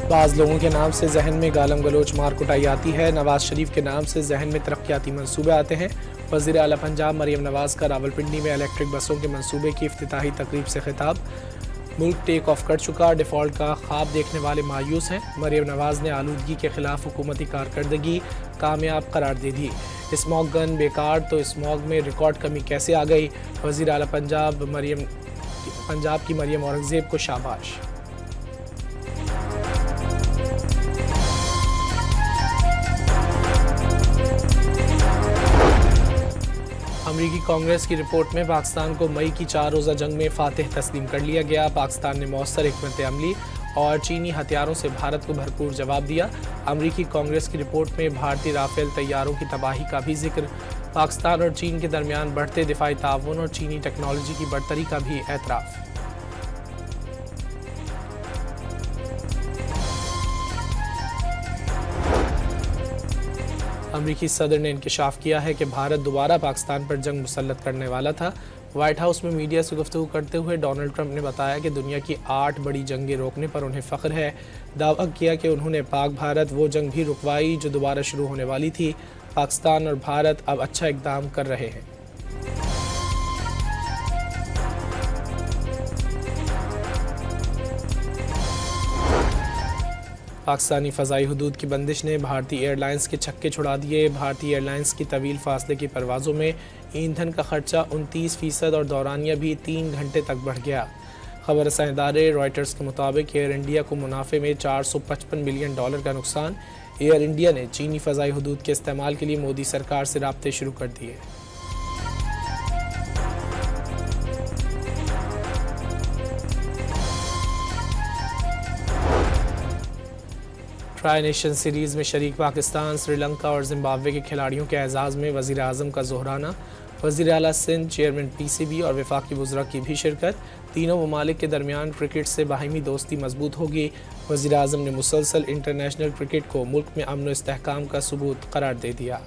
बाज़ लोगों के नाम से जहन में गालम गलोच मार कुटाई आती है। नवाज शरीफ के नाम से जहन में तरक्याती मंसूबे आते हैं। वज़ीर आला पंजाब मरियम नवाज का रावलपिंडी में इलेक्ट्रिक बसों के मंसूबे की इफ्तिताही तकरीब से खिताब। मुल्क टेक ऑफ कर चुका, डिफ़ॉल्ट का ख्वाब देखने वाले मायूस हैं। मरियम नवाज ने आलूदगी के खिलाफ हुकूमती कारकर्दगी कामयाब करार दे दी। स्मॉग गन बेकार तो स्मॉग में रिकॉर्ड कमी कैसे आ गई। वज़ीर आला पंजाब की मरियम औरंगज़ेब को शाबाश। अमरीकी कांग्रेस की रिपोर्ट में पाकिस्तान को मई की 4 रोज़ा जंग में फातिह तस्लीम कर लिया गया। पाकिस्तान ने मौसर हिकमत अमली और चीनी हथियारों से भारत को भरपूर जवाब दिया। अमरीकी कांग्रेस की रिपोर्ट में भारतीय राफेल तैयारों की तबाही का भी जिक्र। पाकिस्तान और चीन के दरमियान बढ़ते दिफाई ताउन और चीनी टेक्नोलॉजी की बढ़तरी का भी एतराफ़। अमरीकी सदर ने इंकशाफ किया है कि भारत दोबारा पाकिस्तान पर जंग मुसल्लत करने वाला था। वाइट हाउस में मीडिया से गुफ्तगू करते हुए डोनाल्ड ट्रंप ने बताया कि दुनिया की 8 बड़ी जंगें रोकने पर उन्हें फ़ख्र है। दावा किया कि उन्होंने पाक भारत वो जंग भी रुकवाई जो दोबारा शुरू होने वाली थी। पाकिस्तान और भारत अब अच्छा इक़दाम कर रहे हैं। पाकिस्तानी फ़ज़ाई हदूद की बंदिश ने भारतीय एयरलाइंस के छक्के छुड़ा दिए। भारतीय एयरलाइंस की तवील फासले की परवाज़ों में ईंधन का खर्चा 29% और दौरानिया भी 3 घंटे तक बढ़ गया। खबर रसां इदारे रॉयटर्स के मुताबिक एयर इंडिया को मुनाफे में $455 मिलियन का नुकसान। एयर इंडिया ने चीनी फ़ज़ाई हदूद के इस्तेमाल के लिए मोदी सरकार से राब्ते शुरू कर दिए। ट्राई नेशन सीरीज़ में शरीक पाकिस्तान, श्रीलंका और जिम्बाब्वे के खिलाड़ियों के एजाज़ में वज़ीर आज़म का जोहराना। वज़ीर आला सिंध, चेयरमैन PCB और वफाकी वज़रा की भी शिरकत। तीनों ममालिक के दरमियान क्रिकेट से बाहिमी दोस्ती मजबूत होगी। वज़ीर आज़म ने मुसलसल इंटरनेशनल क्रिकेट को मुल्क में अमन व इस्तेहकाम का सबूत करार दे दिया।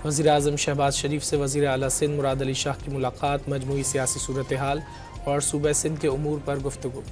वज़ीर आज़म शहबाज शरीफ से वज़ीर आला सिंध मुराद अली शाह की मुलाकात। मजमूई सियासी सूरत हाल और सूबे सिंध के उमूर पर गुफ्तगू।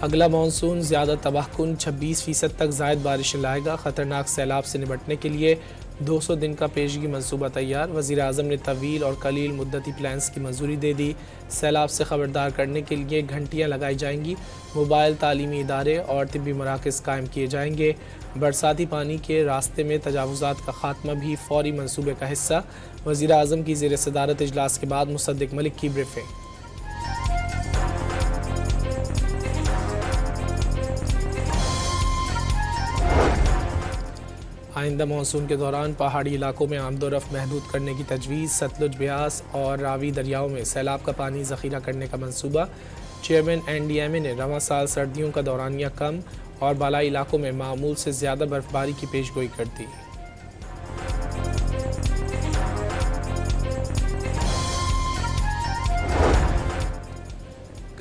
अगला मानसून ज़्यादा तबाहकुन 26% तक ज़ायद बारिश लाएगा। ख़तरनाक सैलाब से निपटने के लिए 200 दिन का पेशगी मनसूबा तैयार। वज़ीर आज़म ने तवील और कलील मुद्दती प्लान्स की मंजूरी दे दी। सैलाब से ख़बरदार करने के लिए घंटियाँ लगाई जाएंगी। मोबाइल तालीमी इदारे और तिब्बी मराकज़ कायम किए जाएंगे। बरसाती पानी के रास्ते में तजावुज़ात का खात्मा भी फ़ौरी मनसूबे का हिस्सा। वज़ीर आज़म की ज़ेर सदारत इजलास के बाद मुसद्दिक़ मलिक की ब्रीफिंग। आइंदा मानसून के दौरान पहाड़ी इलाकों में आमदोरफ्त महदूद करने की तजवीज़। सतलुज, ब्यास और रावी दरियाओं में सैलाब का पानी ज़ख़ीरा करने का मंसूबा। चेयरमैन NDMA ने रवां साल सर्दियों का दौरानिया कम और बालाई इलाकों में मामूल से ज़्यादा बर्फबारी की पेशगोई कर दी।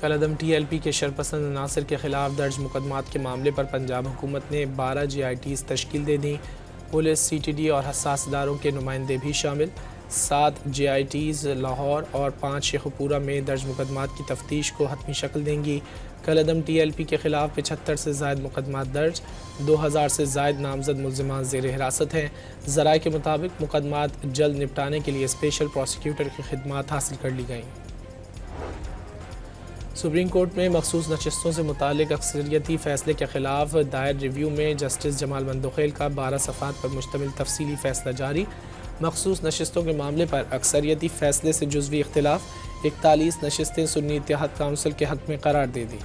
कलअदम TLP के शरपसंद अनासर के खिलाफ दर्ज मुकदमात के मामले पर पंजाब हुकूमत ने 12 GITs तश्कील दे दी। पुलिस, CTD और हसास इदारों के नुमाइंदे भी शामिल। 7 GITs लाहौर और 5 शेखुपुरा में दर्ज मुकदमात की तफ्तीश को हतमी शक्ल देंगी। कलअदम TLP के खिलाफ 75 से ज़ायद मुकदमात दर्ज। 2000 से ज़ायद नामजद मुल्ज़िमान ज़ेर हिरासत हैं। ज़राए के मुताबिक मुकदमात जल्द निपटाने के लिए स्पेशल प्रोसिक्यूटर की खिदमात हासिल कर ली गईं। सुप्रीम कोर्ट में मखसूस नशिस्तों से मुतालिक अक्सरियती फ़ैसले के ख़िलाफ़ दायर रिव्यू में जस्टिस जमाल मंदोखेल का 12 सफ़ात पर मुश्तमिल तफसीली फ़ैसला जारी। मखसूस नशिस्तों के मामले पर अक्सरियती फ़ैसले से जुज़वी इख्तिलाफ़। 41 नशिस्तें सुन्नी इत्तेहाद काउंसिल के हक़ में करार दे दी।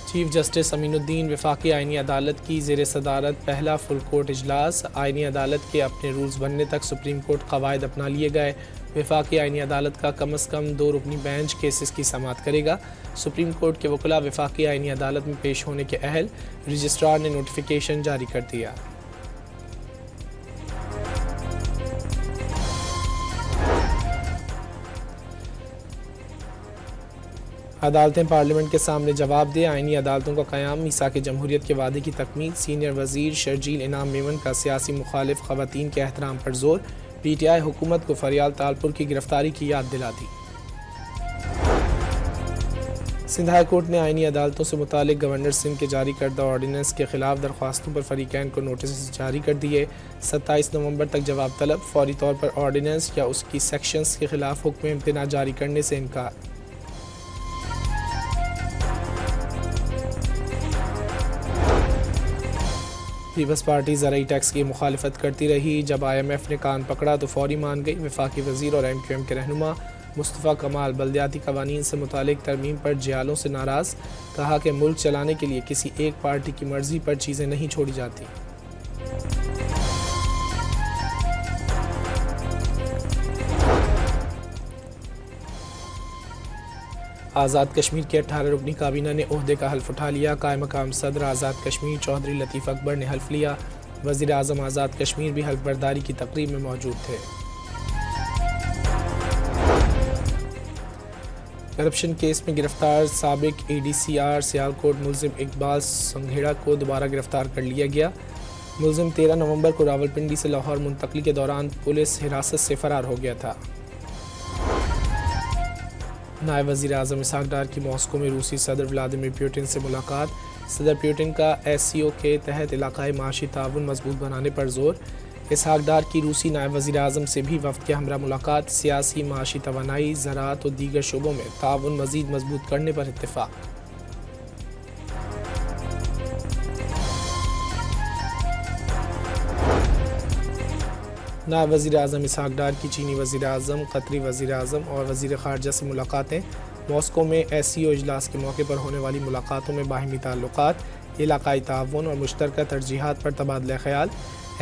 चीफ जस्टिस अमीनुद्दीन वफाकी आइनी अदालत की ज़ेर सदारत पहला फुल कोर्ट इजलास। आइनी अदालत के अपने रूल्स बनने तक सुप्रीम कोर्ट कवायद अपना लिए गए। वफाकी आइनी अदालत का कम अज़ कम 2 रुकनी बेंच केसेस की समाअत करेगा। सुप्रीम कोर्ट के वकला वफाकी आइनी अदालत में पेश होने के अहल। रजिस्ट्रार ने नोटिफिकेशन जारी कर दिया। अदालतें पार्लियामेंट के सामने जवाब दे, आइनी अदालतों का क़याम मीसाक जमहूरियत के वादे की तकमील। सीनियर वज़ीर शर्जील इनाम मेमन का सियासी मुखालिफ ख़वातीन के एहतराम पर जोर। PTI हुकूमत को फरियाल तालपुर की गिरफ्तारी की याद दिला दी। सिंध हाई कोर्ट ने आइनी अदालतों से मुतालिक गवर्नर सिंध के जारी करदा ऑर्डीनेंस के खिलाफ दरख्वास्तों पर फरीकैन को नोटिस जारी कर दिए। 27 नवंबर तक जवाब तलब। फौरी तौर पर ऑर्डीनेंस या उसकी सेक्शंस के खिलाफ हुक्म इम्तना जारी करने से इनकार। पीपल्स पार्टी ज़राई टैक्स की मुखालफत करती रही। जब IMF ने कान पकड़ा तो फौरी मान गई। वफाकी वज़ीर और MQM के रहनुमा मुस्तफ़ा कमाल बल्दियाती कवानीन से मुतालिक तरमीम पर जियालों से नाराज़। कहा कि मुल्क चलाने के लिए किसी एक पार्टी की मर्ज़ी पर चीज़ें नहीं छोड़ी जाती। आज़ाद कश्मीर के 18 रुकनी काबीना ने ओहदे का हल्फ उठा लिया। कायम मकाम सदर आज़ाद कश्मीर चौधरी लतीफ़ अकबर ने हल्फ लिया। वज़ीर आज़म आज़ाद कश्मीर भी हल्फ बर्दारी की तकरीब में मौजूद थे। करप्शन केस में गिरफ्तार साबिक ADCR सियालकोट मुलजिम इकबाल संघेड़ा को दोबारा गिरफ्तार कर लिया गया। मुलजिम 13 नवंबर को रावलपिंडी से लाहौर मुंतकली के दौरान पुलिस हिरासत से फ़रार हो गया था। नायब वज़ीर आज़म इसहाक डार की मॉस्को में रूसी सदर व्लादिमीर पुतिन से मुलाकात। सदर पुतिन का SCO के तहत इलाकाई माशी ताउन मजबूत बनाने पर जोर। इसहाक डार की रूसी नायब वज़ीर आज़म से भी वफ़द के हमरा मुलाकात। सियासी माशी तवानाई ज़राअत और दीगर शोबों में ताउन मज़ीद मजबूत करने पर इत्तेफाक। नायब वज़ीर आज़म इसहाक डार की चीनी वज़ीर आज़म, कतरी वज़ीर आज़म और वज़ीर ख़ारजा से मुलाकातें। मॉस्को में SCO इजलास के मौके पर होने वाली मुलाकातों में बाहिमी ताल्लुकात, इलाकाई ताउन और मुश्तरका तरजीहात पर तबादला ख्याल।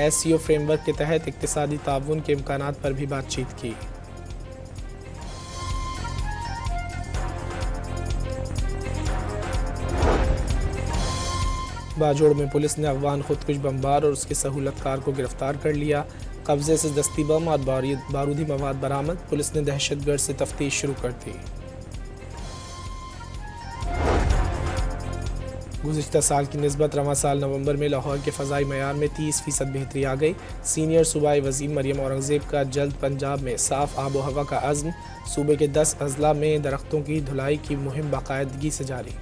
SCO फ्रेमवर्क के तहत इक़्तिसादी ताउन के इम्कानात पर भी बातचीत की। बाजोड़ में पुलिस ने अफगान खुदकुश बमबार और उसके सहूलतकार को गिरफ्तार कर लिया। कब्जे से दस्ती बम और बारूदी मवाद बरामद। पुलिस ने दहशतगर्द से तफ्तीश शुरू कर दी। गुज़िश्ता साल की निस्बत रवां साल नवंबर में लाहौर के फ़ज़ाई मयार में 30% बेहतरी आ गई। सीनियर सूबाई वज़ीर मरियम औरंगज़ेब का जल्द पंजाब में साफ़ आबो हवा का अज़्म। सूबे के 10 अज़ला में दरख्तों की धुलाई की मुहिम बाकायदगी से जारी।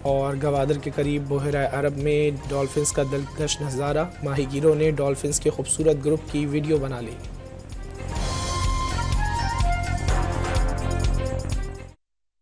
और गवादर के करीब बहरा अरब में डॉल्फिन्स का दिलकश नज़ारा। माहीगीरों ने डॉल्फिन्स के खूबसूरत ग्रुप की वीडियो बना ली।